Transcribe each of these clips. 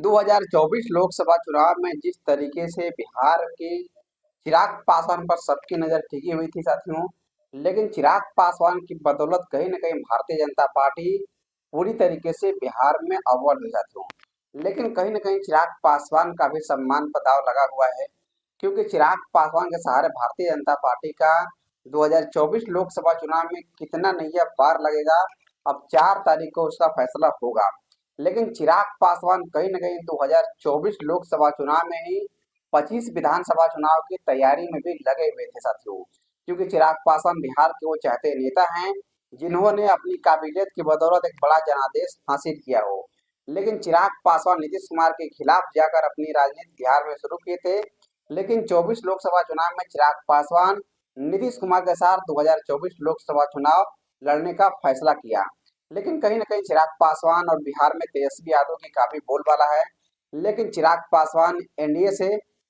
2024 लोकसभा चुनाव में जिस तरीके से बिहार के चिराग पासवान पर सबकी नजर टिकी हुई थी साथियों, लेकिन चिराग पासवान की बदौलत कहीं न कहीं भारतीय जनता पार्टी पूरी तरीके से बिहार में अव्वल है साथियों। लेकिन कहीं न कहीं चिराग पासवान का भी सम्मान पर दांव लगा हुआ है, क्योंकि चिराग पासवान के सहारे भारतीय जनता पार्टी का 2024 लोकसभा चुनाव में कितना नैया पार लगेगा, अब 4 तारीख को उसका फैसला होगा। लेकिन चिराग पासवान कहीं न कहीं 2024 लोकसभा चुनाव में ही 25 विधानसभा चुनाव की तैयारी में भी लगे हुए थे साथियों, क्योंकि चिराग पासवान बिहार के वो चाहते नेता हैं जिन्होंने अपनी काबिलियत की बदौलत एक बड़ा जनादेश हासिल किया हो। लेकिन चिराग पासवान नीतीश कुमार के खिलाफ जाकर अपनी राजनीति बिहार में शुरू किए थे, लेकिन 24 लोकसभा चुनाव में चिराग पासवान नीतीश कुमार के साथ 2024 लोकसभा चुनाव लड़ने का फैसला किया। लेकिन कहीं न कहीं चिराग पासवान और बिहार में तेजस्वी यादव की काफ़ी बोलबाला है। लेकिन चिराग पासवान एनडीए से,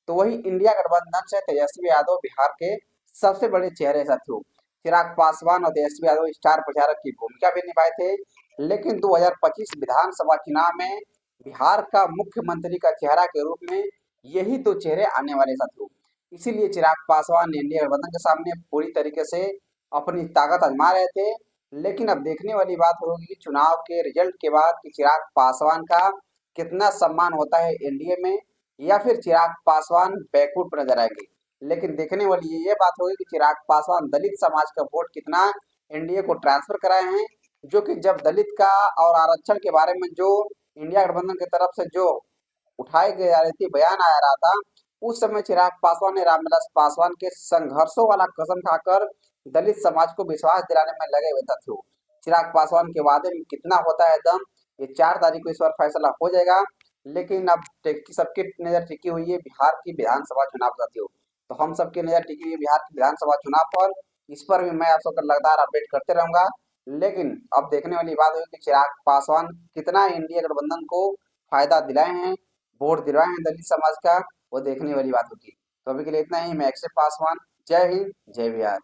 तो वही इंडिया गठबंधन से तेजस्वी यादव बिहार के सबसे बड़े चेहरे साथियों। चिराग पासवान और तेजस्वी यादव स्टार प्रचारक की भूमिका भी निभाए थे। लेकिन 2025 विधानसभा चुनाव में बिहार का मुख्यमंत्री का चेहरा के रूप में यही दो चेहरे आने वाले साथियों। इसीलिए चिराग पासवान एनडीए गठबंधन के सामने पूरी तरीके से अपनी ताकत आजमा रहे थे। लेकिन अब देखने वाली बात होगी कि चुनाव के रिजल्ट के बाद कि चिराग पासवान का कितना सम्मान होता है एनडीए में, या फिर चिराग पासवान बैकफुट पर नजर आएंगे। लेकिन देखने वाली ये बात होगी कि चिराग पासवान दलित समाज का वोट कितना एनडीए को ट्रांसफर कराए हैं, जो कि जब दलित का और आरक्षण के बारे में जो इंडिया गठबंधन की तरफ से जो उठाए गए जा रही थी, बयान आ रहा था, उस समय चिराग पासवान ने रामविलास पासवान के संघर्षों वाला कसम खाकर दलित समाज को विश्वास दिलाने में लगे हुए थे। चिराग पासवान के वादे में कितना होता है दम, ये 4 तारीख को इस बार फैसला हो जाएगा। लेकिन अब सबकी नजर टिकी हुई है बिहार की विधानसभा चुनाव साथियों। तो हम सबकी नजर टिकी हुई है बिहार की विधानसभा चुनाव पर। इस पर भी मैं आप सबको लगातार अपडेट करते रहूंगा। लेकिन अब देखने वाली बात होगी कि चिराग पासवान कितना इंडिया गठबंधन को फायदा दिलाए हैं, वोट दिलवाए हैं दलित समाज का, वो देखने वाली बात होगी। तो अभी के लिए इतना ही। मैं अक्षय पासवान। जय हिंद, जय बिहार।